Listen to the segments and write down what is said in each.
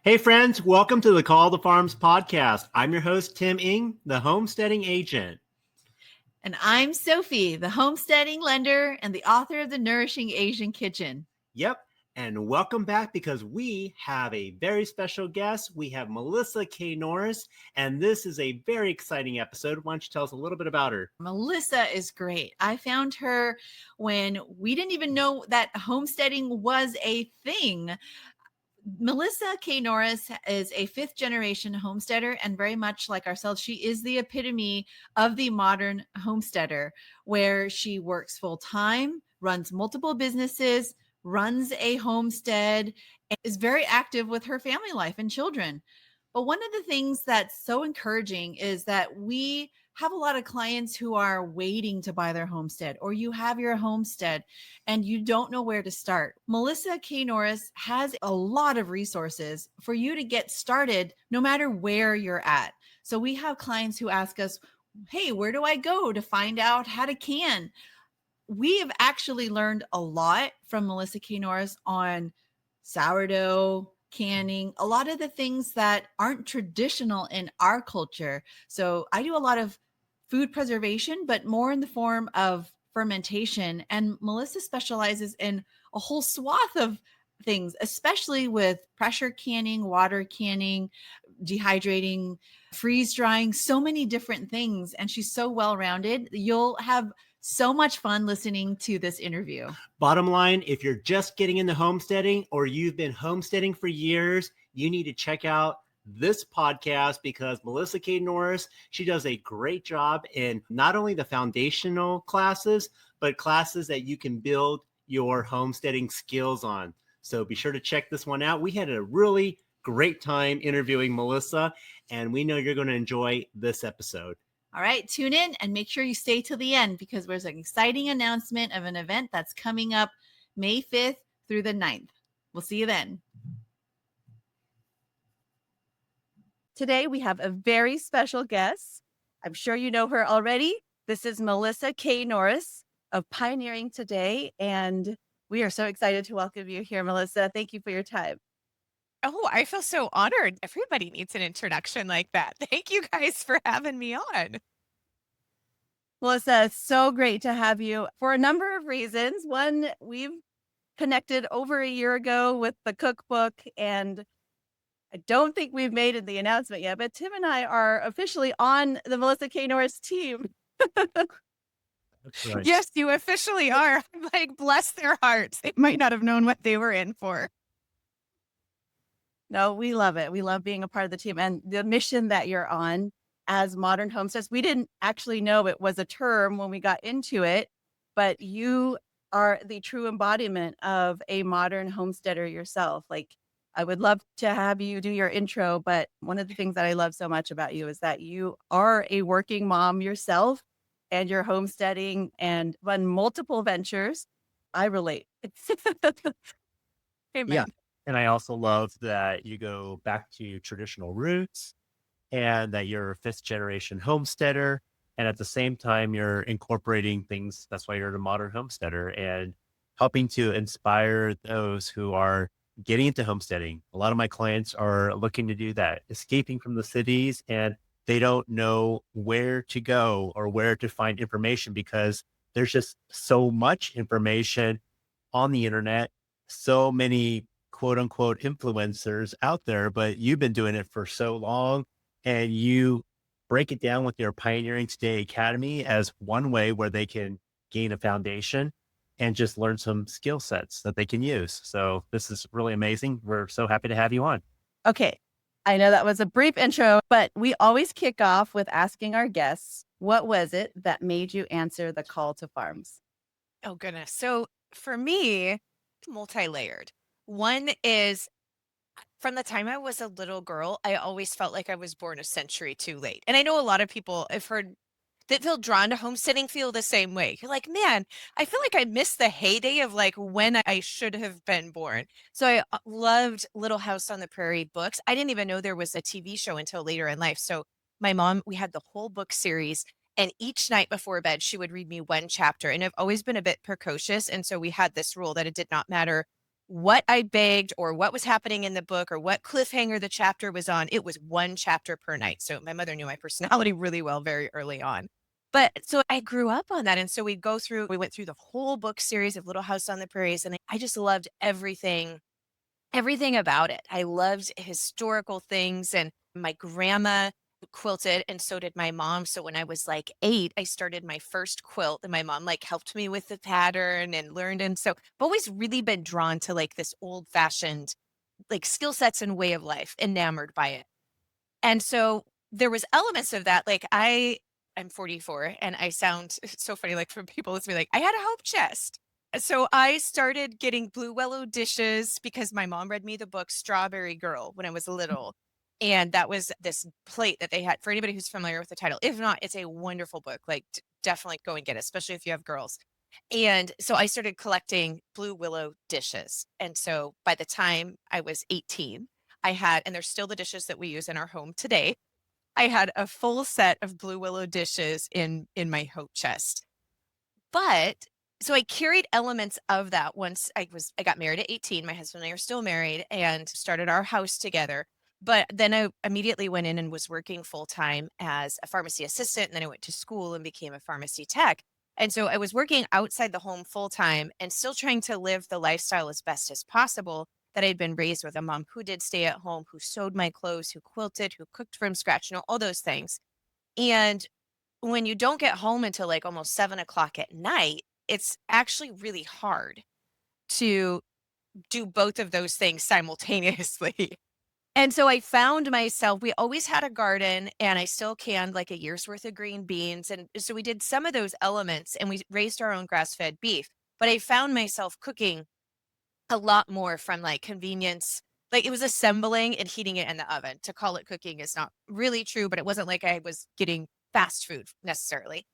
Hey friends, welcome to the Call to Farms podcast. I'm your host, Tim Ing, the homesteading agent. And I'm Sophie, the homesteading lender and the author of The Nourishing Asian Kitchen. Yep, and welcome back because we have a very special guest. We have Melissa K. Norris, and this is a very exciting episode. Why don't you tell us a little bit about her? Melissa is great. I found her when we didn't even know that homesteading was a thing. Melissa K. Norris is a fifth generation homesteader, and very much like ourselves, she is the epitome of the modern homesteader, where she works full time, runs multiple businesses, runs a homestead, and is very active with her family life and children. But one of the things that's so encouraging is that we have a lot of clients who are waiting to buy their homestead, or you have your homestead and you don't know where to start. Melissa K. Norris has a lot of resources for you to get started no matter where you're at. So we have clients who ask us, hey, where do I go to find out how to can? We have actually learned a lot from Melissa K. Norris on sourdough, canning, a lot of the things that aren't traditional in our culture. So I do a lot of food preservation, but more in the form of fermentation. And Melissa specializes in a whole swath of things, especially with pressure canning, water canning, dehydrating, freeze drying, so many different things. And she's so well rounded. You'll have so much fun listening to this interview. Bottom line, if you're just getting into homesteading or you've been homesteading for years, you need to check out this podcast because Melissa K. Norris, she does a great job in not only the foundational classes, but classes that you can build your homesteading skills on. So be sure to check this one out. We had a really great time interviewing Melissa, and we know you're going to enjoy this episode. All right, tune in and make sure you stay till the end because there's an exciting announcement of an event that's coming up May 5th through the 9th. We'll see you then. Today, we have a very special guest. I'm sure you know her already. This is Melissa K. Norris of Pioneering Today, and we are so excited to welcome you here, Melissa. Thank you for your time. Oh, I feel so honored. Everybody needs an introduction like that. Thank you guys for having me on. Melissa, it's so great to have you for a number of reasons. One, we've connected over a year ago with the cookbook, and I don't think we've made it the announcement yet, but Tim and I are officially on the Melissa K. Norris team. That's right. Yes, you officially are. I'm like, bless their hearts. They might not have known what they were in for. No, we love it. We love being a part of the team and the mission that you're on as modern homesteads. We didn't actually know it was a term when we got into it, but you are the true embodiment of a modern homesteader yourself. Like, I would love to have you do your intro, but one of the things that I love so much about you is that you are a working mom yourself and you're homesteading and run multiple ventures. I relate. Amen. Yeah. And I also love that you go back to your traditional roots and that you're a fifth generation homesteader. And at the same time, you're incorporating things. That's why you're a modern homesteader and helping to inspire those who are getting into homesteading. A lot of my clients are looking to do that, escaping from the cities, and they don't know where to go or where to find information because there's just so much information on the internet, so many quote unquote influencers out there, but you've been doing it for so long and you break it down with your Pioneering Today Academy as one way where they can gain a foundation and just learn some skill sets that they can use. So this is really amazing. We're so happy to have you on. Okay. I know that was a brief intro, but we always kick off with asking our guests, what was it that made you answer the call to farms? Oh, goodness. So for me, multi-layered. One is from the time I was a little girl, I always felt like I was born a century too late. And I know a lot of people I've heard that feel drawn to homesteading feel the same way. You're like, man, I feel like I missed the heyday of like when I should have been born. So I loved Little House on the Prairie books. I didn't even know there was a TV show until later in life. So my mom, we had the whole book series. And each night before bed, she would read me one chapter. And I've always been a bit precocious. And so we had this rule that it did not matter what I begged or what was happening in the book or what cliffhanger the chapter was on. It was one chapter per night. So my mother knew my personality really well very early on. But so I grew up on that. And so we went through the whole book series of Little House on the Prairies. And I just loved everything about it. I loved historical things, and my grandma quilted and so did my mom. So when I was like 8, I started my first quilt and my mom like helped me with the pattern and learned. And so I've always really been drawn to like this old fashioned like skill sets and way of life, enamored by it. And so there was elements of that. Like I'm 44 and I sound so funny. Like for people listening, like I had a hope chest. So I started getting blue willow dishes because my mom read me the book Strawberry Girl when I was little. And that was this plate that they had for anybody who's familiar with the title. If not, it's a wonderful book. Like definitely go and get it, especially if you have girls. And so I started collecting blue willow dishes. And so by the time I was 18, I had, and they're still the dishes that we use in our home today. I had a full set of blue willow dishes in my hope chest. But so I carried elements of that once I got married at 18. My husband and I are still married and started our house together. But then I immediately went in and was working full time as a pharmacy assistant. And then I went to school and became a pharmacy tech. And so I was working outside the home full time and still trying to live the lifestyle as best as possible that I'd been raised with, a mom who did stay at home, who sewed my clothes, who quilted, who cooked from scratch, all those things. And when you don't get home until like almost 7 o'clock at night, it's actually really hard to do both of those things simultaneously. And so I found myself, we always had a garden and I still canned like a year's worth of green beans. And so we did some of those elements and we raised our own grass-fed beef. But I found myself cooking a lot more from like convenience. Like it was assembling and heating it in the oven. To call it cooking is not really true, but it wasn't like I was getting fast food necessarily.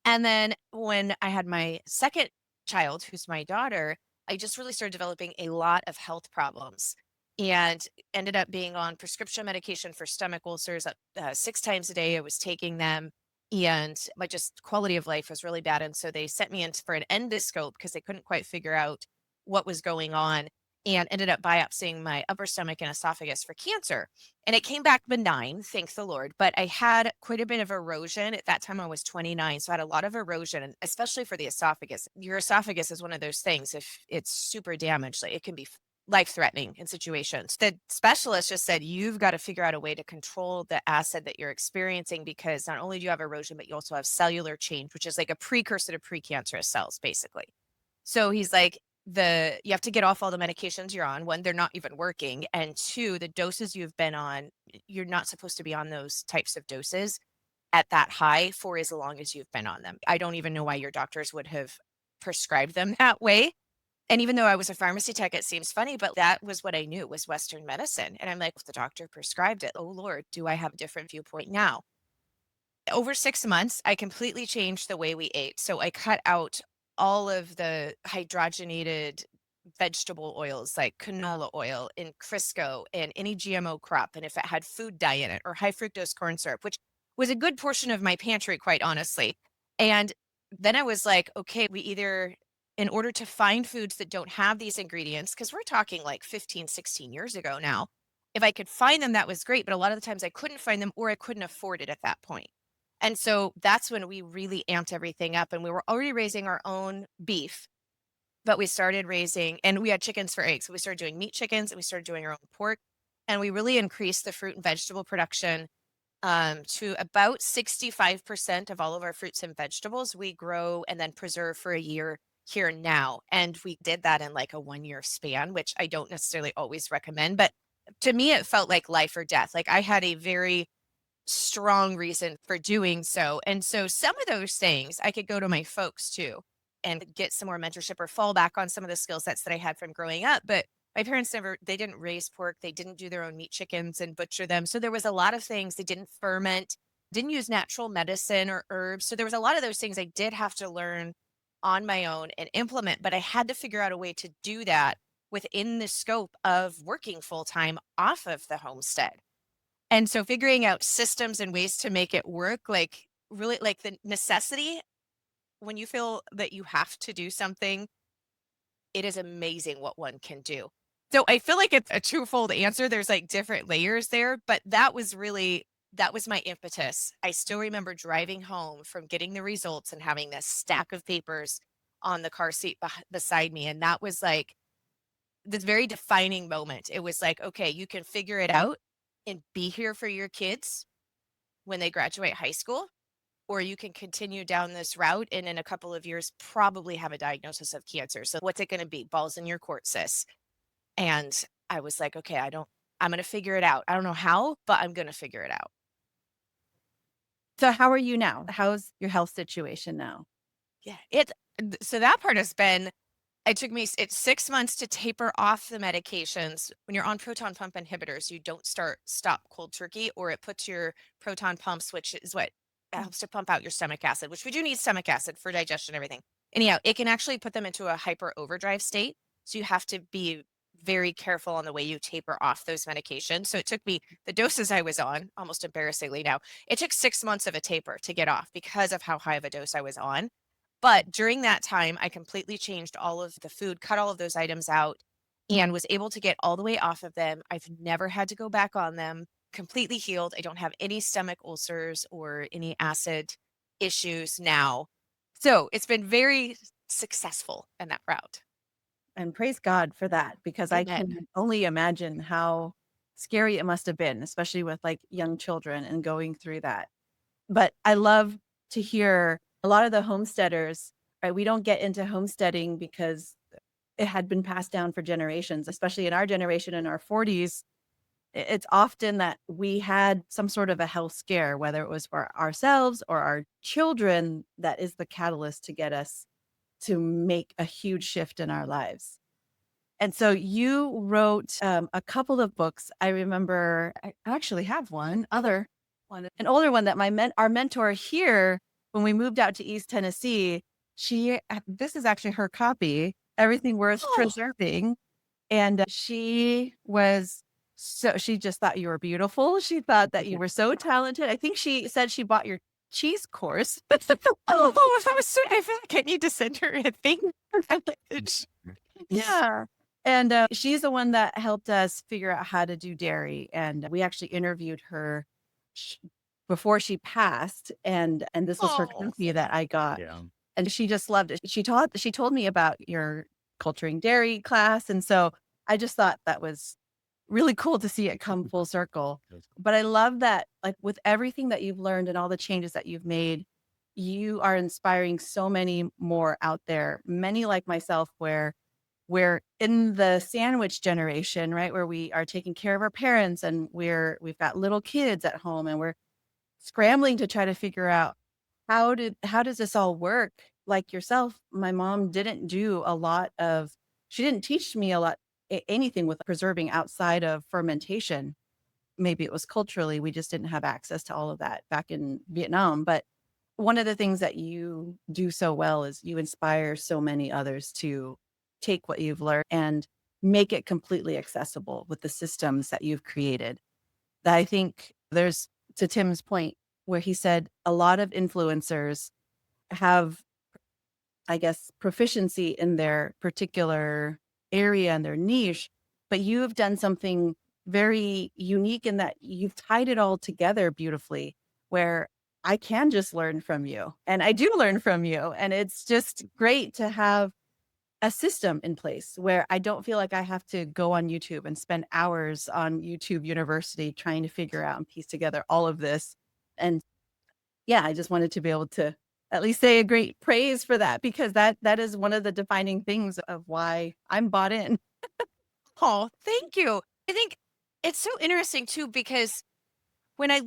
And then when I had my second child, who's my daughter, I just really started developing a lot of health problems and ended up being on prescription medication for stomach ulcers 6 times a day. I was taking them and my just quality of life was really bad. And so they sent me in for an endoscope because they couldn't quite figure out what was going on and ended up biopsying my upper stomach and esophagus for cancer. And it came back benign, thank the Lord. But I had quite a bit of erosion. At that time, I was 29. So I had a lot of erosion, and especially for the esophagus. Your esophagus is one of those things, if it's super damaged, like it can be life-threatening in situations. The specialist just said, you've got to figure out a way to control the acid that you're experiencing because not only do you have erosion, but you also have cellular change, which is like a precursor to precancerous cells, basically. So he's like, you have to get off all the medications you're on. One, they're not even working. And two, the doses you've been on, you're not supposed to be on those types of doses at that high for as long as you've been on them. I don't even know why your doctors would have prescribed them that way. And even though I was a pharmacy tech, it seems funny, but that was what I knew was Western medicine. And I'm like, if the doctor prescribed it, oh Lord, do I have a different viewpoint now? Over 6 months, I completely changed the way we ate. So I cut out all of the hydrogenated vegetable oils like canola oil and Crisco and any GMO crop. And if it had food dye in it or high fructose corn syrup, which was a good portion of my pantry, quite honestly. And then I was like, okay, in order to find foods that don't have these ingredients, because we're talking like 15, 16 years ago now, if I could find them, that was great. But a lot of the times I couldn't find them or I couldn't afford it at that point. And so that's when we really amped everything up and we were already raising our own beef, but we started raising, and we had chickens for eggs. So we started doing meat chickens and we started doing our own pork. And we really increased the fruit and vegetable production to about 65% of all of our fruits and vegetables we grow and then preserve for a year here now. And we did that in like a 1 year span, which I don't necessarily always recommend. But to me, it felt like life or death. Like I had a very strong reason for doing so. And so some of those things I could go to my folks too and get some more mentorship or fall back on some of the skill sets that I had from growing up. But my parents they didn't raise pork. They didn't do their own meat chickens and butcher them. So there was a lot of things. They didn't ferment, didn't use natural medicine or herbs. So there was a lot of those things I did have to learn on my own and implement, but I had to figure out a way to do that within the scope of working full time off of the homestead. And so figuring out systems and ways to make it work, like really like the necessity when you feel that you have to do something it is amazing what one can do. So I feel like it's a twofold answer. There's like different layers there, but that was my impetus. I still remember driving home from getting the results and having this stack of papers on the car seat beside me. And that was like this very defining moment. It was like, okay, you can figure it out and be here for your kids when they graduate high school, or you can continue down this route and in a couple of years probably have a diagnosis of cancer. So what's it going to be? Balls in your court, sis. And I was like, okay, I'm going to figure it out. I don't know how, but I'm going to figure it out. So how are you now? How's your health situation now? Yeah, so that part has been, it's 6 months to taper off the medications. When you're on proton pump inhibitors, you don't stop cold turkey, or it puts your proton pumps, which is what helps to pump out your stomach acid, which we do need stomach acid for digestion and everything. Anyhow, it can actually put them into a hyper overdrive state. So you have to be very careful on the way you taper off those medications. So it took me, the doses I was on, almost embarrassingly now, it took 6 months of a taper to get off because of how high of a dose I was on. But during that time, I completely changed all of the food, cut all of those items out, and was able to get all the way off of them. I've never had to go back on them, completely healed. I don't have any stomach ulcers or any acid issues now. So it's been very successful in that route. And praise God for that, because I Amen. can only imagine how scary it must have been, especially with like young children and going through that. But I love to hear a lot of the homesteaders, right? We don't get into homesteading because it had been passed down for generations, especially in our generation in our 40s. It's often that we had some sort of a health scare, whether it was for ourselves or our children, that is the catalyst to get us to make a huge shift in our lives. And so you wrote a couple of books. I remember I actually have one, an older one that our mentor here, when we moved out to East Tennessee, this is actually her copy, Everything Worth Preserving. And she just thought you were beautiful. She thought that you were so talented. I think she said she bought your cheese course. If I was so, I feel like I need to send her a thing. Yeah. And she's the one that helped us figure out how to do dairy. And we actually interviewed her before she passed. And this was her copy that I got. Yeah. And she just loved it. She told me about your culturing dairy class. And so I just thought that was really cool to see it come full circle. But I love that, like, with everything that you've learned and all the changes that you've made, you are inspiring so many more out there, many like myself, where we're in the sandwich generation, right? Where we are taking care of our parents and we've got little kids at home and we're scrambling to try to figure out how does this all work? Like yourself, my mom didn't she didn't teach me a lot, anything with preserving outside of fermentation. Maybe it was culturally, we just didn't have access to all of that back in Vietnam. But one of the things that you do so well is you inspire so many others to take what you've learned and make it completely accessible with the systems that you've created. That I think there's, to Tim's point, where he said a lot of influencers have, I guess, proficiency in their particular area and their niche, but you have done something very unique in that you've tied it all together beautifully, where I can just learn from you and I do learn from you. And it's just great to have a system in place where I don't feel like I have to go on YouTube and spend hours on YouTube University trying to figure out and piece together all of this. And yeah, I just wanted to be able to at least say a great praise for that, because that is one of the defining things of why I'm bought in. Oh, thank you. I think it's so interesting too, because when I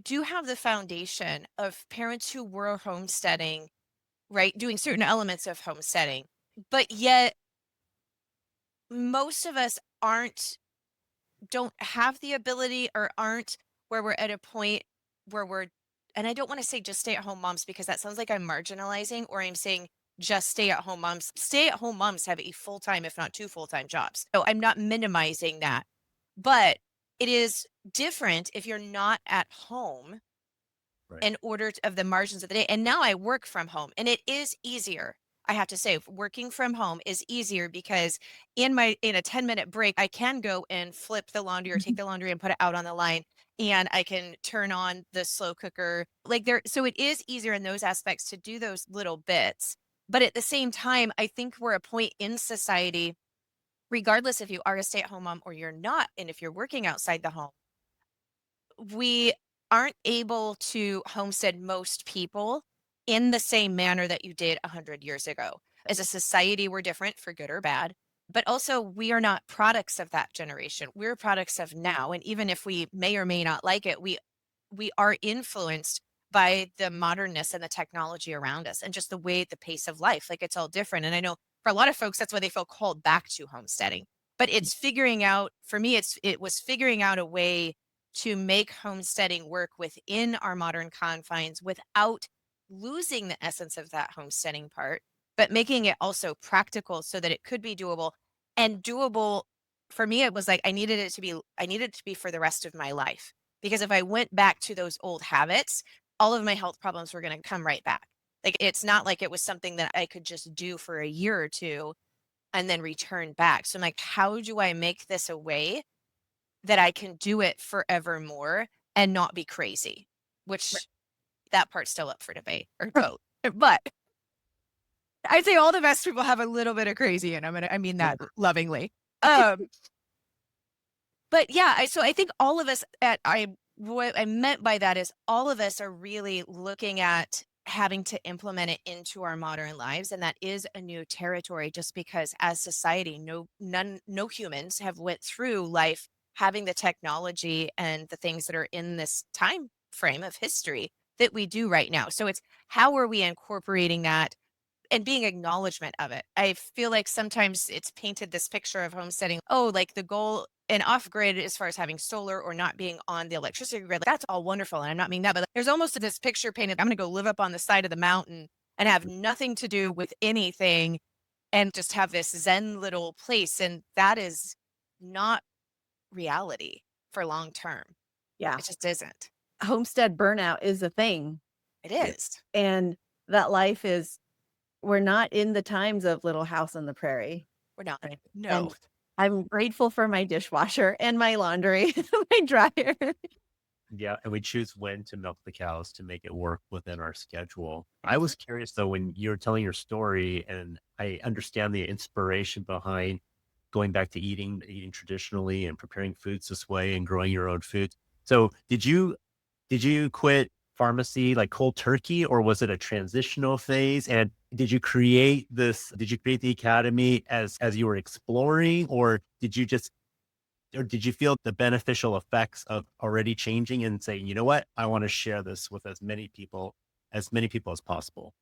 do have the foundation of parents who were homesteading, right? Doing certain elements of homesteading, but yet most of us don't have the ability, or aren't where we're at a point where and I don't want to say just stay at home moms, because that sounds like I'm marginalizing, or I'm saying just stay at home moms. Stay at home moms have a full-time, if not 2 full-time jobs. So I'm not minimizing that, but it is different if you're not at home. Right. In order of the margins of the day. And now I work from home and it is easier. I have to say, working from home is easier because in a 10-minute break, I can go and flip the laundry or take the laundry and put it out on the line, and I can turn on the slow cooker. So it is easier in those aspects to do those little bits. But at the same time, I think we're a point in society, regardless if you are a stay-at-home mom or you're not, and if you're working outside the home, we aren't able to homestead most people in the same manner that you did 100 years ago. As a society, we're different for good or bad, but also we are not products of that generation. We're products of now. And even if we may or may not like it, we are influenced by the modernness and the technology around us and just the pace of life. Like, it's all different. And I know for a lot of folks, that's why they feel called back to homesteading. But it's figuring out, for me, it was figuring out a way to make homesteading work within our modern confines without losing the essence of that homesteading part, but making it also practical so that it could be doable. And doable for me, it was like I needed it to be for the rest of my life. Because if I went back to those old habits, all of my health problems were going to come right back. Like, it's not like it was something that I could just do for a year or two and then return back. So I'm like, how do I make this a way that I can do it forevermore and not be crazy? Which that part's still up for debate or vote. But I'd say all the best people have a little bit of crazy in them, and I mean that lovingly. But yeah, so I think all of us what I meant by that is all of us are really looking at having to implement it into our modern lives, and that is a new territory, just because as society, no humans have went through life having the technology and the things that are in this time frame of history that we do right now. So it's, how are we incorporating that and being acknowledgement of it? I feel like sometimes it's painted this picture of homesteading, oh, like the goal and off grid as far as having solar or not being on the electricity grid. That's all wonderful. And I'm not meaning that, but there's almost this picture painted, I'm going to go live up on the side of the mountain and have nothing to do with anything and just have this Zen little place. And that is not reality for long term. Yeah. It just isn't. Homestead burnout is a thing. It is. And that life is, we're not in the times of Little House on the Prairie. We're not. No. And I'm grateful for my dishwasher and my laundry, my dryer. Yeah, and we choose when to milk the cows to make it work within our schedule. I was curious though, when you were telling your story, and I understand the inspiration behind going back to eating traditionally and preparing foods this way and growing your own food. So did you quit pharmacy like cold turkey, or was it a transitional phase? And did you create the academy as you were exploring, or did you feel the beneficial effects of already changing and saying, you know what, I want to share this with as many people as possible?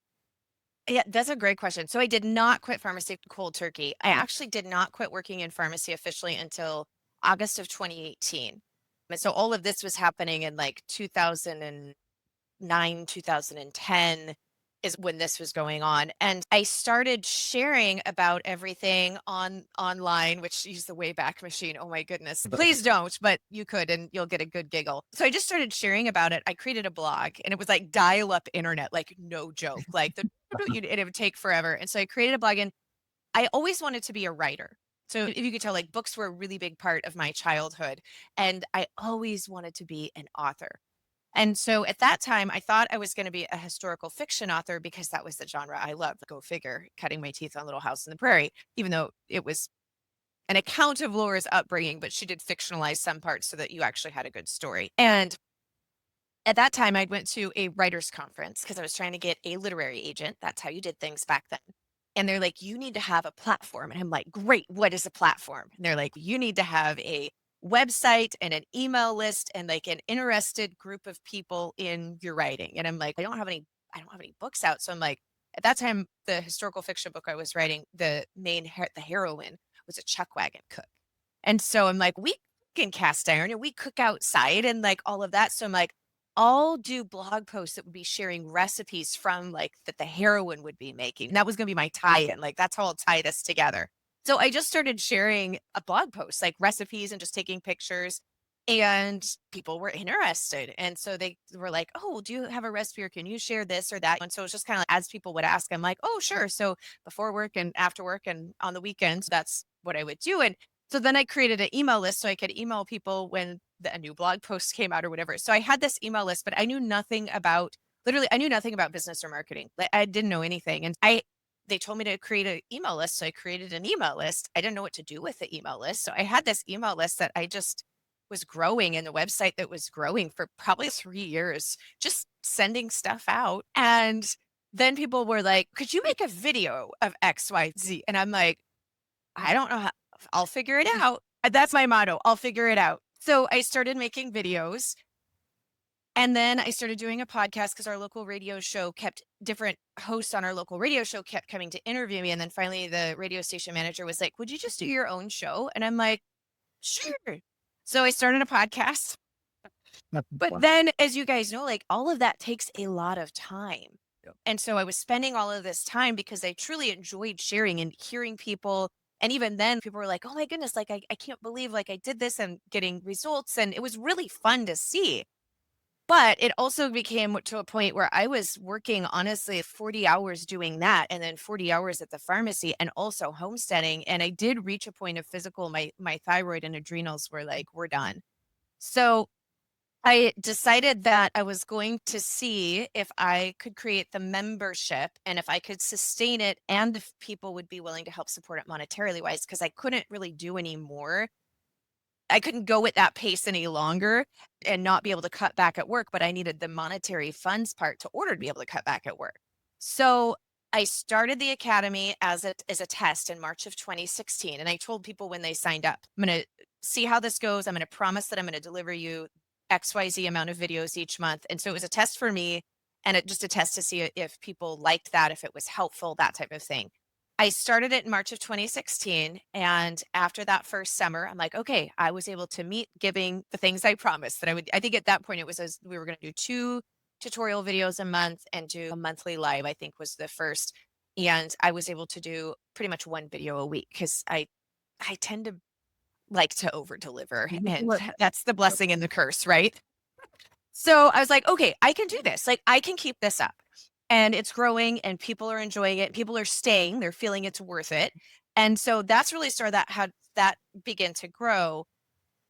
Yeah, that's a great question. So I did not quit pharmacy cold turkey. I actually did not quit working in pharmacy officially until August of 2018. And so all of this was happening in like 2009, 2010 is when this was going on. And I started sharing about everything online, which use the Wayback Machine. Oh my goodness. Please don't, but you could, and you'll get a good giggle. So I just started sharing about it. I created a blog, and it was like dial-up internet, like no joke. Like it would take forever. And so I created a blog, and I always wanted to be a writer. So if you could tell, like, books were a really big part of my childhood, and I always wanted to be an author. And so at that time, I thought I was going to be a historical fiction author because that was the genre I loved. Go figure, cutting my teeth on Little House on the Prairie, even though it was an account of Laura's upbringing, but she did fictionalize some parts so that you actually had a good story. And at that time, I went to a writer's conference because I was trying to get a literary agent. That's how you did things back then. And they're like, you need to have a platform. And I'm like, great, what is a platform? And they're like, you need to have a website and an email list and like an interested group of people in your writing. And I'm like, I don't have any books out. So I'm like, at that time, the historical fiction book I was writing, the heroine was a chuck wagon cook. And so I'm like, we can cast iron and we cook outside and like all of that. So I'm like, I'll do blog posts that would be sharing recipes from like that the heroine would be making. And that was going to be my tie-in. Like, that's how I'll tie this together. So I just started sharing a blog post, like recipes and just taking pictures. And people were interested. And so they were like, oh, do you have a recipe or can you share this or that? And so it's just kind of as people would ask, I'm like, oh, sure. So before work and after work and on the weekends, that's what I would do. And so then I created an email list so I could email people when a new blog post came out or whatever. So I had this email list, but I knew nothing about, literally, I knew nothing about business or marketing. Like, I didn't know anything. And they told me to create an email list. So I created an email list. I didn't know what to do with the email list. So I had this email list that I just was growing, and the website that was growing for probably 3 years, just sending stuff out. And then people were like, could you make a video of XYZ? And I'm like, I don't know how, I'll figure it out. That's my motto. I'll figure it out. So I started making videos. And then I started doing a podcast because our local radio show different hosts on our local radio show kept coming to interview me. And then finally the radio station manager was like, would you just do your own show? And I'm like, sure. So I started a podcast. But then, as you guys know, like all of that takes a lot of time. Yep. And so I was spending all of this time because I truly enjoyed sharing and hearing people. And even then people were like, oh my goodness, like I can't believe like I did this and getting results. And it was really fun to see. But it also became to a point where I was working, honestly, 40 hours doing that and then 40 hours at the pharmacy and also homesteading. And I did reach a point of physical, my thyroid and adrenals were like, we're done. So I decided that I was going to see if I could create the membership and if I could sustain it and if people would be willing to help support it monetarily wise, because I couldn't really do any more. I couldn't go at that pace any longer and not be able to cut back at work, but I needed the monetary funds part to order to be able to cut back at work. So I started the academy as a test in March of 2016. And I told people when they signed up, I'm going to see how this goes. I'm going to promise that I'm going to deliver you XYZ amount of videos each month. And so it was a test for me and just a test to see if people liked that, if it was helpful, that type of thing. I started it in March of 2016. And after that first summer, I'm like, okay, I was able to meet giving the things I promised that I would. I think at that point it was as we were going to do 2 tutorial videos a month and do a monthly live, I think was the first. And I was able to do pretty much 1 video a week because I tend to like to over deliver. And that's the blessing and the curse, right? So I was like, okay, I can do this. Like I can keep this up. And it's growing and people are enjoying it. People are staying, they're feeling it's worth it. And so that's really started how that began to grow.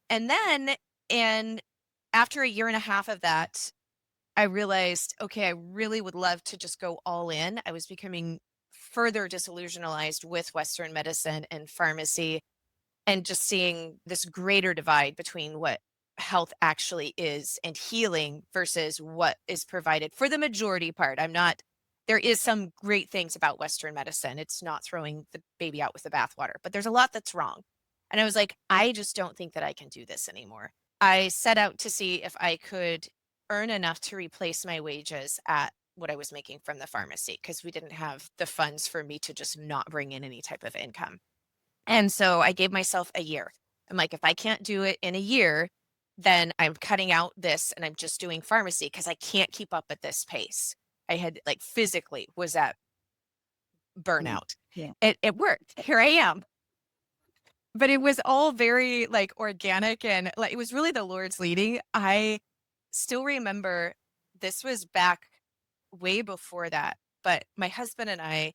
And then after a year and a half of that, I realized, okay, I really would love to just go all in. I was becoming further disillusionized with Western medicine and pharmacy and just seeing this greater divide between what health actually is and healing versus what is provided for the majority part. There is some great things about Western medicine. It's not throwing the baby out with the bathwater, but there's a lot that's wrong. And I was like, I just don't think that I can do this anymore. I set out to see if I could earn enough to replace my wages at what I was making from the pharmacy because we didn't have the funds for me to just not bring in any type of income. And so I gave myself a year. I'm like, if I can't do it in a year, then I'm cutting out this and I'm just doing pharmacy because I can't keep up at this pace. I had like physically was at burnout. Yeah. It worked. Here I am. But it was all very like organic and like it was really the Lord's leading. I still remember this was back way before that, but my husband and I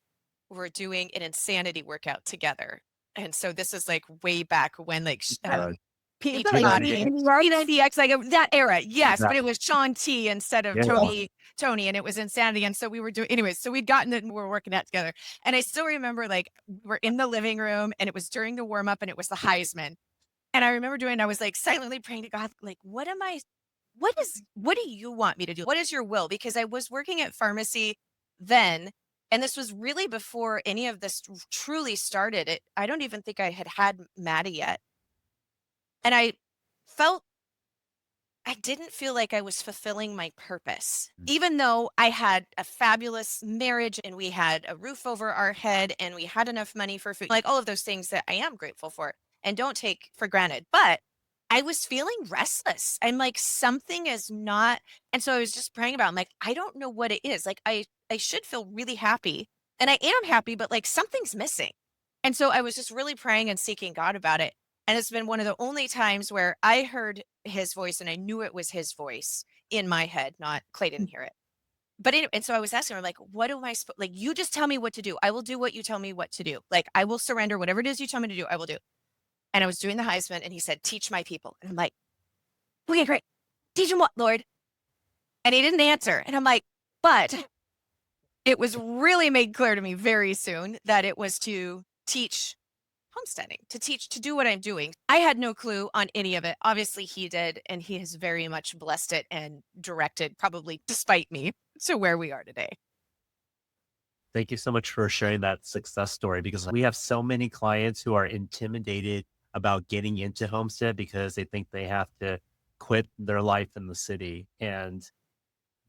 were doing an insanity workout together. And so this is like way back when like P90X, like that era. Yes, Exactly. but it was Sean T instead of Yeah. Tony, and it was insanity. And so we were doing, anyways, so we'd gotten it and we were working out together. And I still remember like we're in the living room and it was during the warm up and it was the Heisman. And I remember I was like silently praying to God, like, what do you want me to do? What is your will? Because I was working at pharmacy then. And this was really before any of this truly started. I don't even think I had Maddie yet. And I didn't feel like I was fulfilling my purpose, even though I had a fabulous marriage and we had a roof over our head and we had enough money for food, like all of those things that I am grateful for and don't take for granted. But I was feeling restless. I'm like, something is not. And so I was just praying about, I'm like, I don't know what it is. Like, I should feel really happy and I am happy, but like something's missing. And so I was just really praying and seeking God about it. And it's been one of the only times where I heard his voice and I knew it was his voice in my head, not Clay didn't hear it. But anyway, and so I was asking her, like, what am I supposed, like, you just tell me what to do. I will do what you tell me what to do. Like, I will surrender whatever it is you tell me to do, I will do. And I was doing the Heisman and he said, teach my people. And I'm like, okay, great. Teach them what, Lord? And he didn't answer. And I'm like, but it was really made clear to me very soon that it was to teach homesteading, to teach, to do what I'm doing. I had no clue on any of it. Obviously he did, and he has very much blessed it and directed, probably despite me, to where we are today. Thank you so much for sharing that success story, because we have so many clients who are intimidated about getting into homestead because they think they have to quit their life in the city, and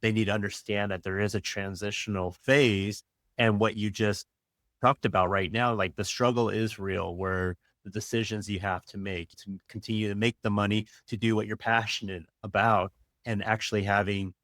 they need to understand that there is a transitional phase. And what you just talked about right now, like the struggle is real, where the decisions you have to make to continue to make the money to do what you're passionate about, and actually having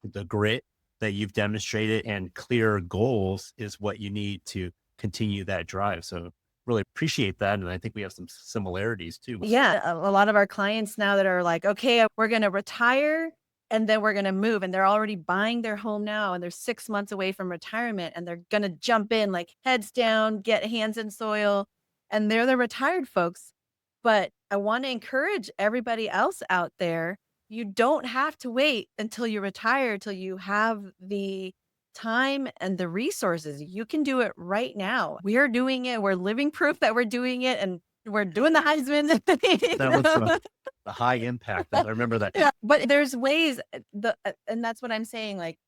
the grit that you've demonstrated and clear goals is what you need to continue that drive. So really appreciate that. And I think we have some similarities too. Yeah, a lot of our clients now that are like, okay, we're going to retire and then we're going to move, and they're already buying their home now and they're 6 months away from retirement, and they're going to jump in like heads down, get hands in soil, and they're the retired folks. But I want to encourage everybody else out there, you don't have to wait until you retire, till you have the time and the resources. You can do it right now. We are doing it. We're living proof that we're doing it, and we're doing the Heisman. That was the high impact. I remember that. Yeah, but there's ways, and that's what I'm saying. Like,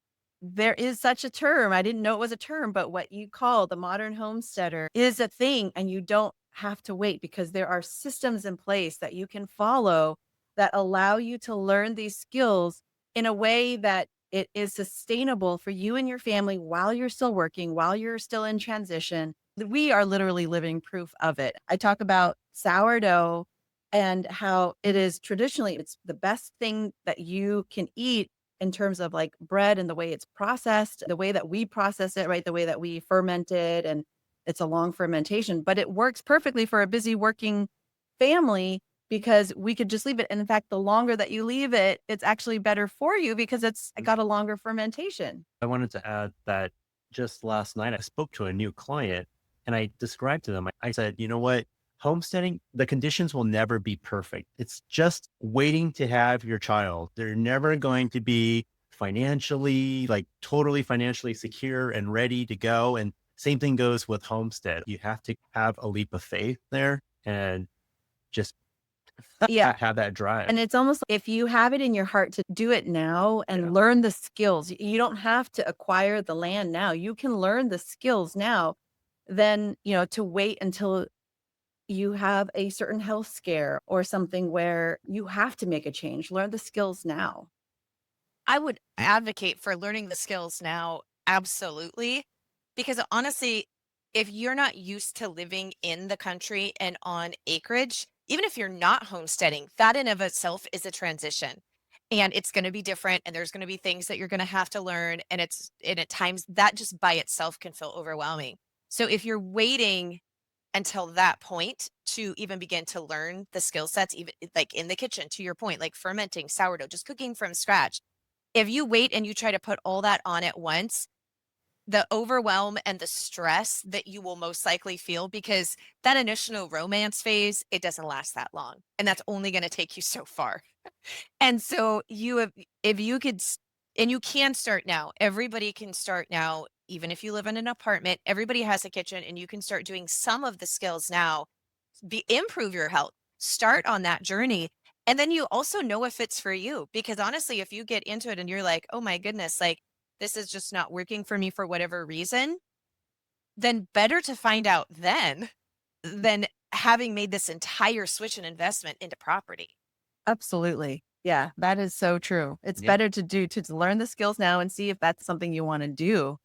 there is such a term. I didn't know it was a term, but what you call the modern homesteader is a thing, and you don't have to wait, because there are systems in place that you can follow that allow you to learn these skills in a way that it is sustainable for you and your family while you're still working, while you're still in transition. We are literally living proof of it. I talk about sourdough and how it is traditionally, it's the best thing that you can eat in terms of like bread, and the way it's processed, the way that we process it, right? The way that we ferment it, and it's a long fermentation, but it works perfectly for a busy working family, because we could just leave it. And in fact, the longer that you leave it, it's actually better for you because it's got a longer fermentation. I wanted to add that just last night, I spoke to a new client and I described to them, I said, you know what? Homesteading, the conditions will never be perfect. It's just waiting to have your child. They're never going to be financially, like totally financially secure and ready to go. And same thing goes with homestead. You have to have a leap of faith there and just Yeah. have that drive. And it's almost like if you have it in your heart to do it now and learn the skills, you don't have to acquire the land now. You can learn the skills now, then, to wait until you have a certain health scare or something where you have to make a change. Learn the skills now. I would advocate for learning the skills now, absolutely. Because honestly, if you're not used to living in the country and on acreage, even if you're not homesteading, that in of itself is a transition. And it's going to be different, and there's going to be things that you're going to have to learn. And at times that just by itself can feel overwhelming. So if you're waiting until that point to even begin to learn the skill sets, even like in the kitchen, to your point, like fermenting, sourdough, just cooking from scratch. If you wait and you try to put all that on at once, the overwhelm and the stress that you will most likely feel, because that initial romance phase, it doesn't last that long. And that's only going to take you so far. And so if you could, and you can start now, everybody can start now. Even if you live in an apartment, everybody has a kitchen, and you can start doing some of the skills now, improve your health, start on that journey. And then you also know if it's for you, because honestly, if you get into it and you're like, oh my goodness, like this is just not working for me for whatever reason, then better to find out then than having made this entire switch and investment into property. Absolutely. Yeah, that is so true. It's better to learn the skills now and see if that's something you want to do.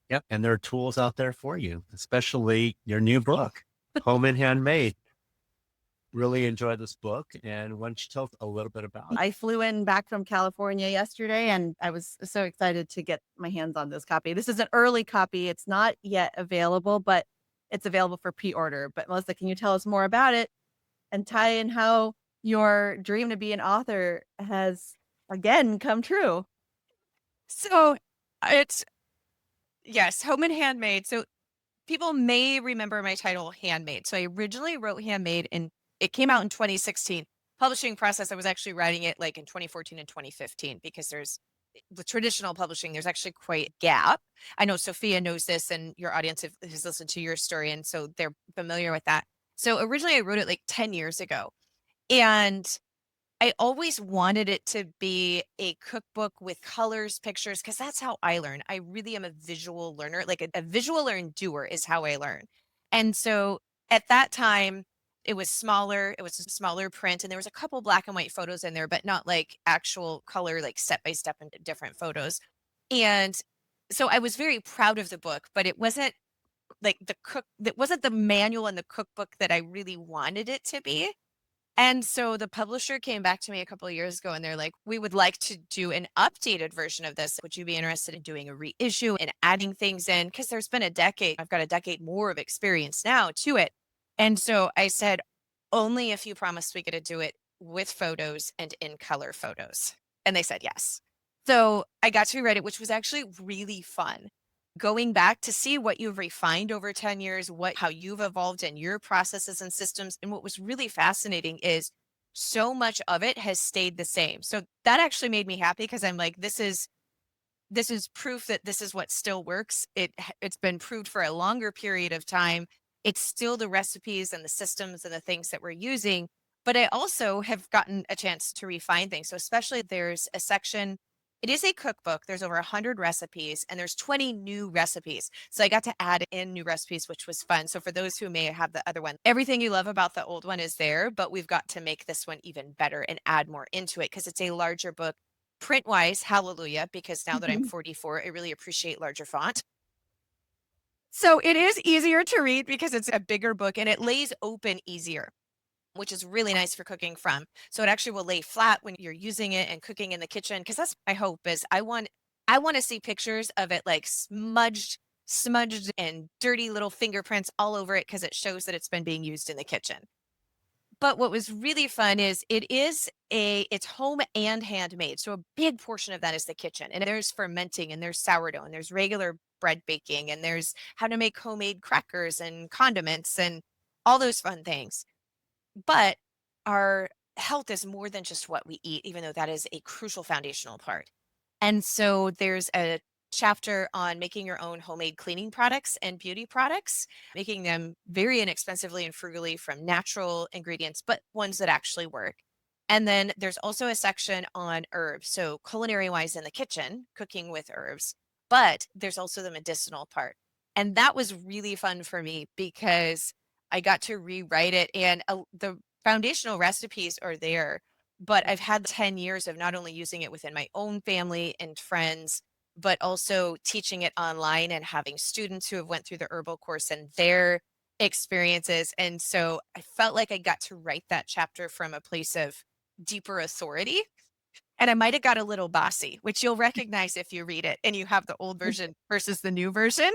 Yep. And there are tools out there for you, especially your new book, Home and Handmade. Really enjoyed this book. And why don't you tell us a little bit about it? I flew in back from California yesterday, and I was so excited to get my hands on this copy. This is an early copy. It's not yet available, but it's available for pre-order. But Melissa, can you tell us more about it and tie in how your dream to be an author has again come true. So it's, yes, Home and Handmade. So people may remember my title, Handmade. So I originally wrote Handmade and it came out in 2016. Publishing process, I was actually writing it like in 2014 and 2015 because there's, with traditional publishing, there's actually quite a gap. I know Sophia knows this and your audience has listened to your story, and so they're familiar with that. So originally I wrote it like 10 years ago. And I always wanted it to be a cookbook with colors, pictures, because that's how I learn. I really am a visual learner. Like a visual learner is how I learn. And so at that time, it was smaller. It was a smaller print, and there was a couple black and white photos in there, but not like actual color, like step by step and different photos. And so I was very proud of the book, but it wasn't like that wasn't the manual and the cookbook that I really wanted it to be. And so the publisher came back to me a couple of years ago and they're like, we would like to do an updated version of this. Would you be interested in doing a reissue and adding things in? Because there's been a decade, I've got a decade more of experience now to it. And so I said, only if you promise we get to do it with photos and in color photos. And they said yes. So I got to rewrite it, which was actually really fun. Going back to see what you've refined over 10 years, how you've evolved in your processes and systems. And what was really fascinating is so much of it has stayed the same. So that actually made me happy because I'm like, this is proof that this is what still works. It's been proved for a longer period of time. It's still the recipes and the systems and the things that we're using. But I also have gotten a chance to refine things. So especially there's a section. It is a cookbook. There's over 100 recipes and there's 20 new recipes. So I got to add in new recipes, which was fun. So for those who may have the other one, everything you love about the old one is there, but we've got to make this one even better and add more into it because it's a larger book. Print wise, hallelujah, because now that I'm 44, I really appreciate larger font. So it is easier to read because it's a bigger book and it lays open easier, which is really nice for cooking from. So it actually will lay flat when you're using it and cooking in the kitchen. Because that's my hope is I want to see pictures of it like smudged and dirty little fingerprints all over it because it shows that it's been being used in the kitchen. But what was really fun is it's home and handmade. So a big portion of that is the kitchen. And there's fermenting and there's sourdough and there's regular bread baking and there's how to make homemade crackers and condiments and all those fun things. But our health is more than just what we eat, even though that is a crucial foundational part. And so there's a chapter on making your own homemade cleaning products and beauty products, making them very inexpensively and frugally from natural ingredients, but ones that actually work. And then there's also a section on herbs. So culinary wise in the kitchen, cooking with herbs, but there's also the medicinal part. And that was really fun for me because I got to rewrite it and the foundational recipes are there, but I've had 10 years of not only using it within my own family and friends, but also teaching it online and having students who have went through the herbal course and their experiences. And so I felt like I got to write that chapter from a place of deeper authority. And I might have got a little bossy, which you'll recognize if you read it and you have the old version versus the new version.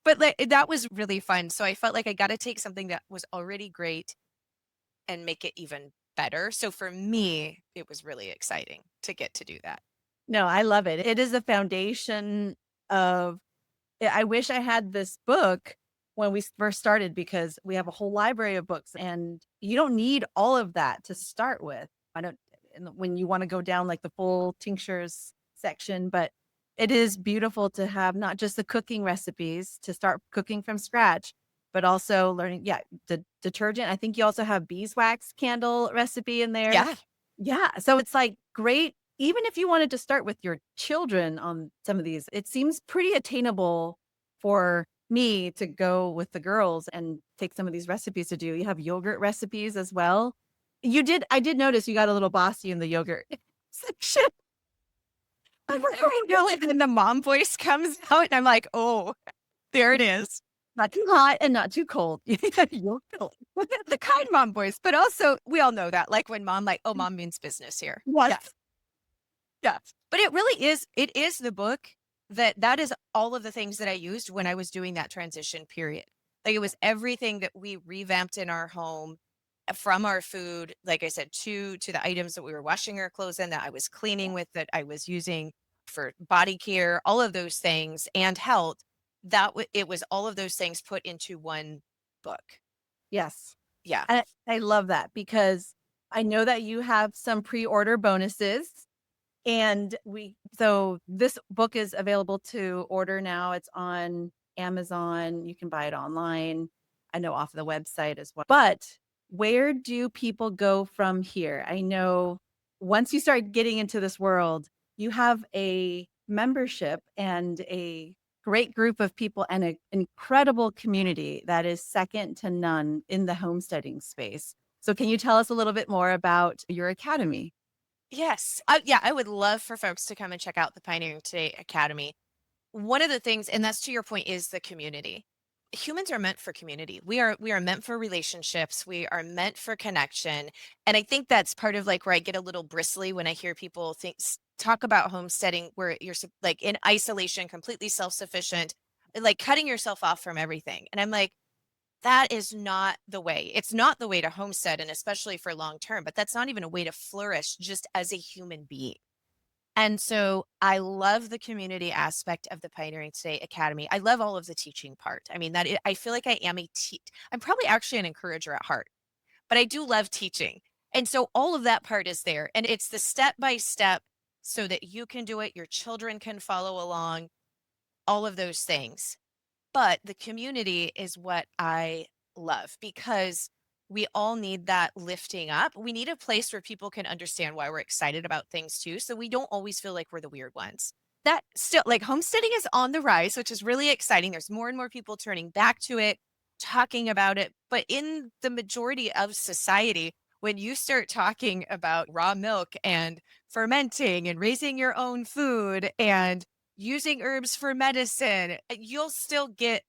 But that was really fun. So I felt like I got to take something that was already great and make it even better. So for me, it was really exciting to get to do that. No, I love it. It is the foundation of, I wish I had this book when we first started because we have a whole library of books and you don't need all of that to start with. When you want to go down like the full tinctures section, but it is beautiful to have not just the cooking recipes to start cooking from scratch, but also learning, the detergent. I think you also have beeswax candle recipe in there. Yeah. Yeah. So it's like great. Even if you wanted to start with your children on some of these, it seems pretty attainable for me to go with the girls and take some of these recipes to do. You have yogurt recipes as well. I did notice you got a little bossy in the yogurt section. I know, and then the mom voice comes out and I'm like, oh, there it is. Not too hot and not too cold. The kind mom voice, but also we all know that, like when mom, like, oh, mom means business here. What? Yeah. But it really is, it is the book that is all of the things that I used when I was doing that transition period. Like it was everything that we revamped in our home. from our food, like I said, to the items that we were washing our clothes in, that I was cleaning with, that I was using for body care, all of those things, and health, it was all of those things put into one book. Yes. Yeah. I love that because I know that you have some pre-order bonuses. And so this book is available to order now. It's on Amazon. You can buy it online. I know off the website as well. But where do people go from here? I know once you start getting into this world, you have a membership and a great group of people and an incredible community that is second to none in the homesteading space. So can you tell us a little bit more about your academy? Yes. Yeah, I would love for folks to come and check out the Pioneering Today Academy. One of the things, and that's to your point, is the community. Humans are meant for community. We are meant for relationships. We are meant for connection. And I think that's part of like where I get a little bristly when I hear people talk about homesteading where you're like in isolation, completely self-sufficient, like cutting yourself off from everything. And I'm like, that is not the way. It's not the way to homestead, and especially for long term, but that's not even a way to flourish just as a human being. And so I love the community aspect of the Pioneering Today Academy. I love all of the teaching part. I mean, I feel like I am I'm probably actually an encourager at heart, but I do love teaching. And so all of that part is there. And it's the step by step so that you can do it, your children can follow along, all of those things. But the community is what I love because we all need that lifting up. We need a place where people can understand why we're excited about things too. So we don't always feel like we're the weird ones. That still, like, homesteading is on the rise, which is really exciting. There's more and more people turning back to it, talking about it. But in the majority of society, when you start talking about raw milk and fermenting and raising your own food and using herbs for medicine, you'll still get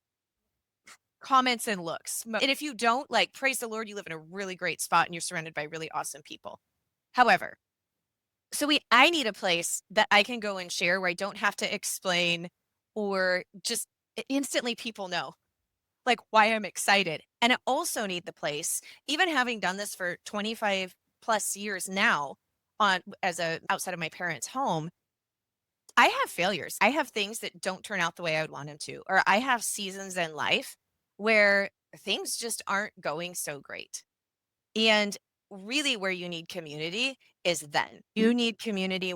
comments and looks. And if you don't, like, praise the Lord, you live in a really great spot and you're surrounded by really awesome people. However, I need a place that I can go and share where I don't have to explain, or just instantly people know like why I'm excited. And I also need the place, even having done this for 25 plus years now outside of my parents' home, I have failures. I have things that don't turn out the way I would want them to, or I have seasons in life where things just aren't going so great. And really where you need community is then. You need community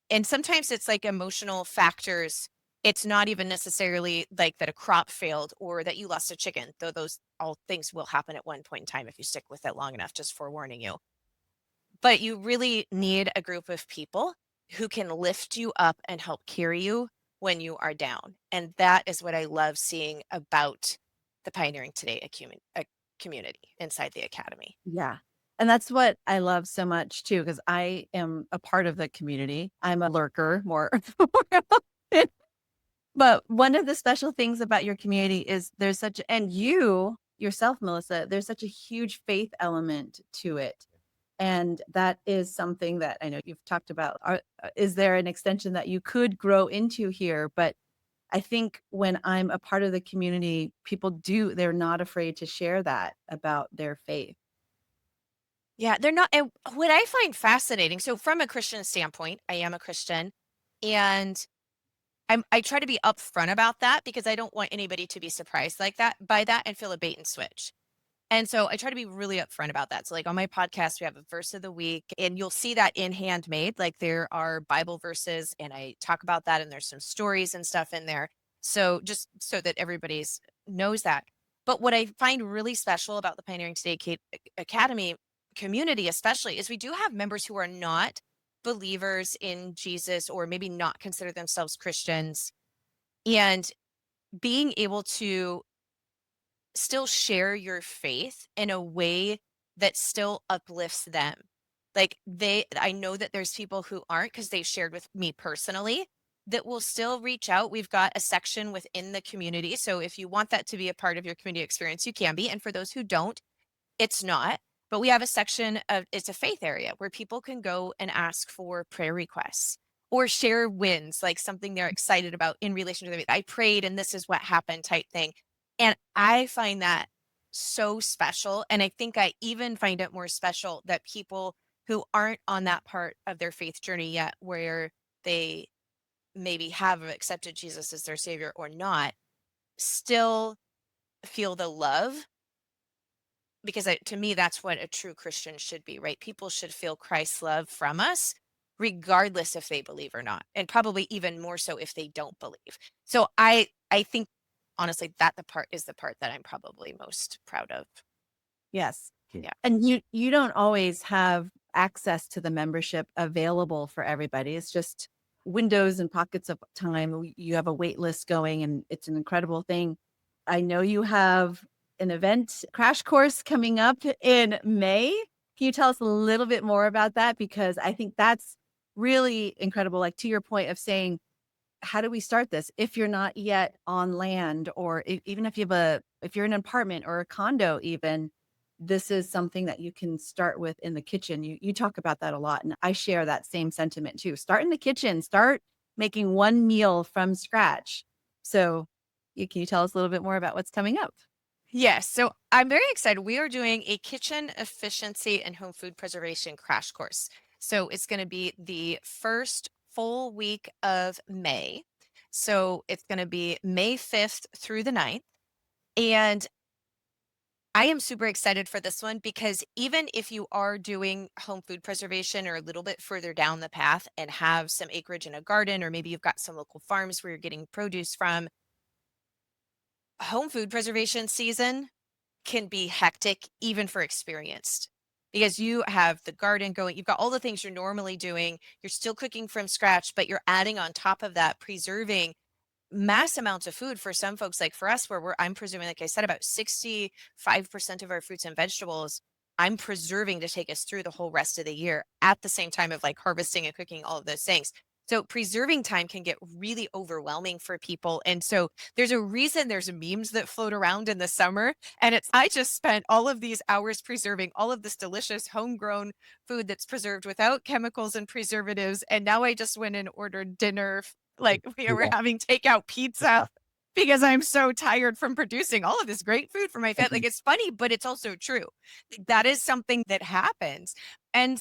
and sometimes it's like emotional factors. It's not even necessarily like that a crop failed or that you lost a chicken, though those all things will happen at one point in time if you stick with it long enough, just forewarning you. But you really need a group of people who can lift you up and help carry you when you are down. And that is what I love seeing about the Pioneering Today a community inside the academy. Yeah. And that's what I love so much too, because I am a part of the community. I'm a lurker more. But one of the special things about your community is and you yourself, Melissa, there's such a huge faith element to it. And that is something that I know you've talked about. Is there an extension that you could grow into here? But I think when I'm a part of the community, they're not afraid to share that about their faith. Yeah, they're not. And what I find fascinating, so from a Christian standpoint, I am a Christian, and I try to be upfront about that because I don't want anybody to be surprised like that by that and feel a bait and switch. And so I try to be really upfront about that. So like on my podcast, we have a verse of the week, and you'll see that in Handmade. Like there are Bible verses, and I talk about that, and there's some stories and stuff in there. So just so that everybody knows that. But what I find really special about the Pioneering Today Academy community, especially, is we do have members who are not believers in Jesus or maybe not consider themselves Christians. And being able to still share your faith in a way that still uplifts them. Like I know that there's people who aren't, because they've shared with me personally, that will still reach out. We've got a section within the community. So if you want that to be a part of your community experience, you can be. And for those who don't, it's not. But we have a section it's a faith area where people can go and ask for prayer requests or share wins, like something they're excited about in relation to I prayed and this is what happened type thing. And I find that so special. And I think I even find it more special that people who aren't on that part of their faith journey yet, where they maybe have accepted Jesus as their savior or not, still feel the love, because to me, that's what a true Christian should be, right? People should feel Christ's love from us, regardless if they believe or not, and probably even more so if they don't believe. So I think honestly that the part that I'm probably most proud of. Yes. Yeah. And you don't always have access to the membership available for everybody. It's just windows and pockets of time. You have a wait list going, and it's an incredible thing. I know you have an event crash course coming up in May. Can you tell us a little bit more about that? Because I think that's really incredible. Like, to your point of saying, how do we start this if you're not yet on land, or even if if you're in an apartment or a condo, even, this is something that you can start with in the kitchen. You talk about that a lot, and I share that same sentiment too. Start in the kitchen, start making one meal from scratch. So can you tell us a little bit more about what's coming up? Yes. So I'm very excited. We are doing a kitchen efficiency and home food preservation crash course. So it's going to be the first full week of May. So it's going to be May 5th through the 9th. And I am super excited for this one because even if you are doing home food preservation or a little bit further down the path and have some acreage in a garden, or maybe you've got some local farms where you're getting produce from, home food preservation season can be hectic even for experienced, because you have the garden going, you've got all the things you're normally doing, you're still cooking from scratch, but you're adding on top of that preserving mass amounts of food. For some folks, like for us, where I'm presuming, like I said, about 65% of our fruits and vegetables I'm preserving to take us through the whole rest of the year, at the same time of like harvesting and cooking, all of those things. So preserving time can get really overwhelming for people. And so there's a reason there's memes that float around in the summer. And it's, I just spent all of these hours preserving all of this delicious homegrown food that's preserved without chemicals and preservatives. And now I just went and ordered dinner. Like we were Yeah. having takeout pizza because I'm so tired from producing all of this great food for my family. Like, it's funny, but it's also true. That is something that happens. And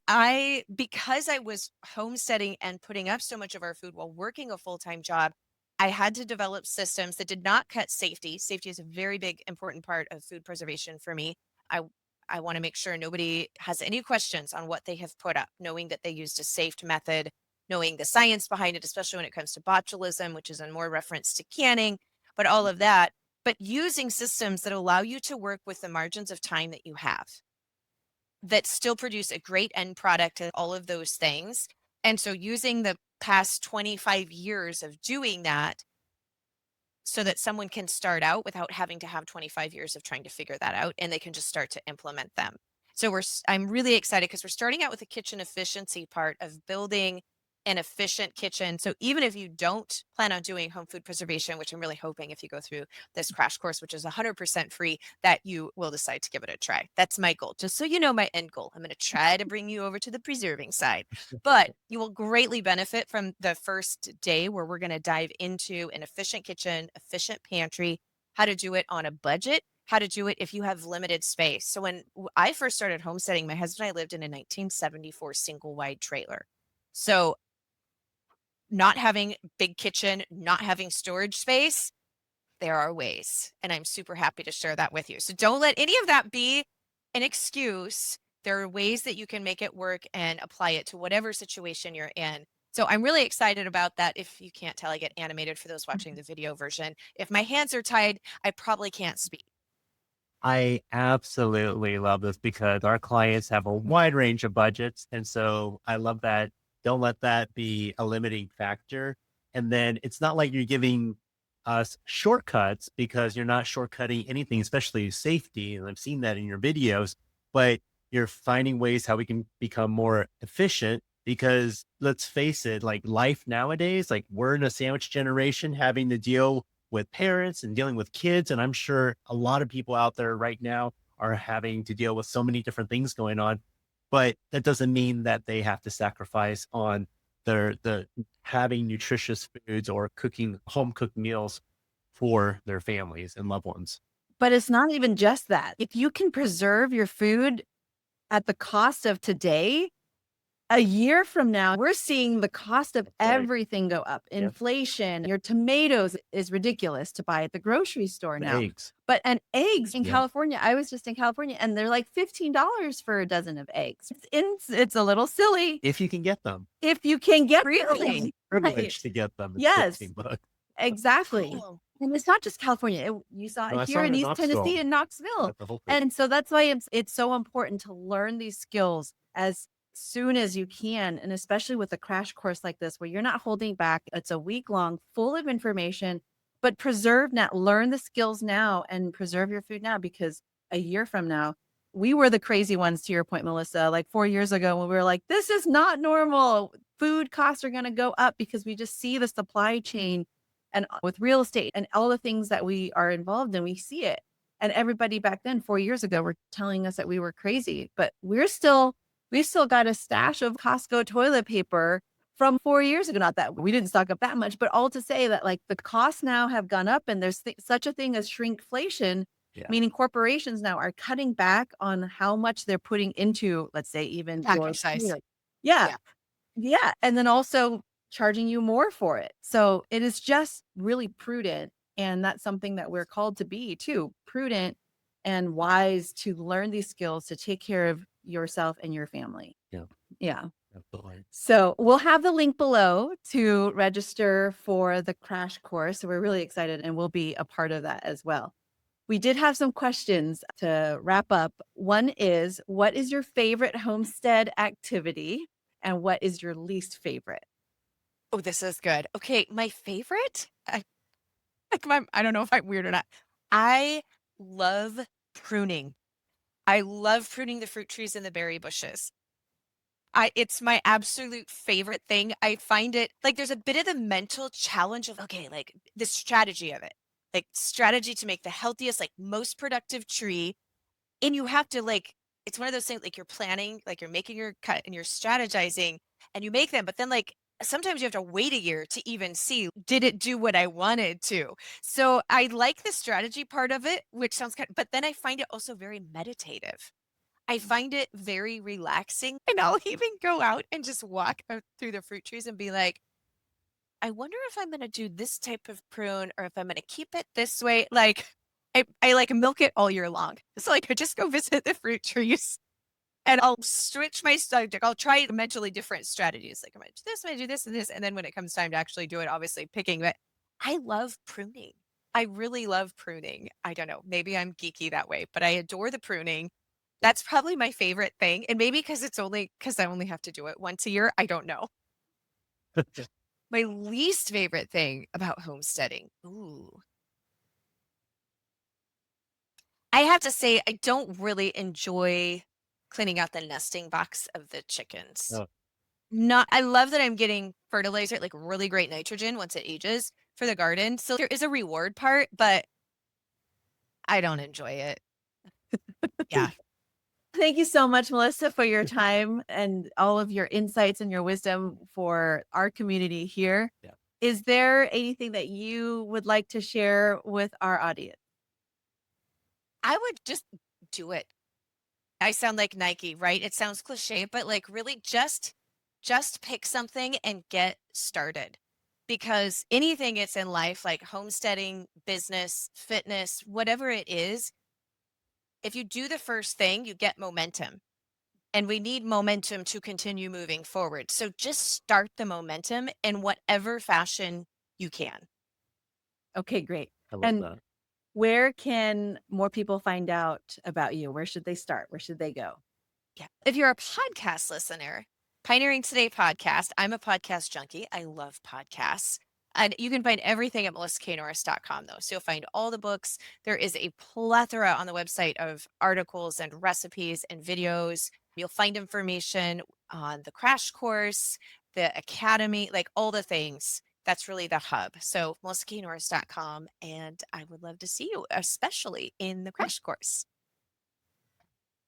because I was homesteading and putting up so much of our food while working a full-time job, I had to develop systems that did not cut safety. Safety is a very big, important part of food preservation for me. I I want to make sure nobody has any questions on what they have put up, knowing that they used a safe method, knowing the science behind it, especially when it comes to botulism, which is a more reference to canning, but all of that. But using systems that allow you to work with the margins of time that you have, that still produce a great end product and all of those things. And so using the past 25 years of doing that so that someone can start out without having to have 25 years of trying to figure that out, and they can just start to implement them. So I'm really excited because we're starting out with the kitchen efficiency part of building an efficient kitchen. So even if you don't plan on doing home food preservation, which I'm really hoping if you go through this crash course, which is 100% free, that you will decide to give it a try. That's my goal. Just so you know my end goal. I'm going to try to bring you over to the preserving side, but you will greatly benefit from the first day where we're going to dive into an efficient kitchen, efficient pantry, how to do it on a budget, how to do it if you have limited space. So when I first started homesteading, my husband and I lived in a 1974 single wide trailer. So not having big kitchen, not having storage space, there are ways. And I'm super happy to share that with you. So don't let any of that be an excuse. There are ways that you can make it work and apply it to whatever situation you're in. So I'm really excited about that. If you can't tell, I get animated for those watching the video version. If my hands are tied, I probably can't speak. I absolutely love this because our clients have a wide range of budgets. And so I love that. Don't let that be a limiting factor. And then it's not like you're giving us shortcuts, because you're not shortcutting anything, especially safety. And I've seen that in your videos, but you're finding ways how we can become more efficient, because let's face it, like life nowadays, like we're in a sandwich generation having to deal with parents and dealing with kids. And I'm sure a lot of people out there right now are having to deal with so many different things going on, but that doesn't mean that they have to sacrifice on the having nutritious foods or cooking home cooked meals for their families and loved ones. But it's not even just that. If you can preserve your food at the cost of today, a year from now, we're seeing the cost of Right. everything go up. Yep. Inflation, your tomatoes is ridiculous to buy at the grocery store And now. eggs. But and eggs in Yeah. California, I was just in California and they're like $15 for a dozen of eggs. It's a little silly If you can get them. if you can get them. Really? Privilege Right. to get them. It's Yes. 15 bucks. Exactly. Cool. And it's not just California. You saw No, I it saw here it in in East Knoxville. Tennessee and Knoxville. At the Whole Foods. And so that's why it's so important to learn these skills as soon as you can. And especially with a crash course like this, where you're not holding back. It's a week long, full of information, but preserve now, learn the skills now and preserve your food now, because a year from now, we were the crazy ones, to your point, Melissa, like 4 years ago, when we were like, this is not normal. Food costs are going to go up because we just see the supply chain and with real estate and all the things that we are involved in, we see it. And everybody back then, 4 years ago, were telling us that we were crazy, but we still got a stash of Costco toilet paper from 4 years ago. Not that we didn't stock up that much, but all to say that like the costs now have gone up, and there's such a thing as shrinkflation, Yeah. meaning corporations now are cutting back on how much they're putting into, let's say, even your Package size. food. Yeah. Yeah. Yeah. And then also charging you more for it. So it is just really prudent. And that's something that we're called to be too, prudent and wise, to learn these skills to take care of yourself and your family. Yeah. Yeah. Absolutely. So we'll have the link below to register for the crash course. So we're really excited, and we'll be a part of that as well. We did have some questions to wrap up. One is, what is your favorite homestead activity and what is your least favorite? Oh, this is good. Okay, my favorite, I don't know if I'm weird or not. I love pruning. I love pruning the fruit trees and the berry bushes. It's my absolute favorite thing. I find it like there's a bit of the mental challenge of, okay, like the strategy of it, like strategy to make the healthiest, like most productive tree. And you have to like, it's one of those things like you're planning, like you're making your cut and you're strategizing and you make them, but then like sometimes you have to wait a year to even see, did it do what I wanted to? So I like the strategy part of it, which sounds kind of, but then I find it also very meditative. I find it very relaxing, and I'll even go out and just walk through the fruit trees and be like, I wonder if I'm going to do this type of prune or if I'm going to keep it this way. Like I like milk it all year long. So like I just go visit the fruit trees and I'll switch my subject. I'll try mentally different strategies. Like I'm going to do this, I'm going to do this and this. And then when it comes time to actually do it, obviously picking it. I love pruning. I really love pruning. I don't know. Maybe I'm geeky that way, but I adore the pruning. That's probably my favorite thing. And maybe because I only have to do it once a year. I don't know. My least favorite thing about homesteading. Ooh. I have to say, I don't really enjoy cleaning out the nesting box of the chickens. Oh. I love that I'm getting fertilizer, like really great nitrogen once it ages for the garden. So there is a reward part, but I don't enjoy it. Yeah. Thank you so much, Melissa, for your time and all of your insights and your wisdom for our community here. Yeah. Is there anything that you would like to share with our audience? I would just do it. I sound like Nike, right? It sounds cliche, but like really just pick something and get started. Because anything it's in life, like homesteading, business, fitness, whatever it is, if you do the first thing, you get momentum. And we need momentum to continue moving forward. So just start the momentum in whatever fashion you can. Okay, great. I love And that. where can more people find out about you? Where should they start? Where should they go? Yeah. If you're a podcast listener, Pioneering Today podcast, I'm a podcast junkie. I love podcasts. And you can find everything at melissaknorris.com, though. So you'll find all the books. There is a plethora on the website of articles and recipes and videos. You'll find information on the crash course, the academy, like all the things. That's really the hub. So melissaknorris.com. And I would love to see you, especially in the crash course.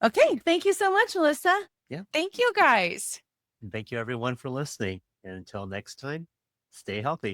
Okay, thank you so much, Melissa. Thank you, guys. And thank you, everyone, for listening. And until next time, stay healthy.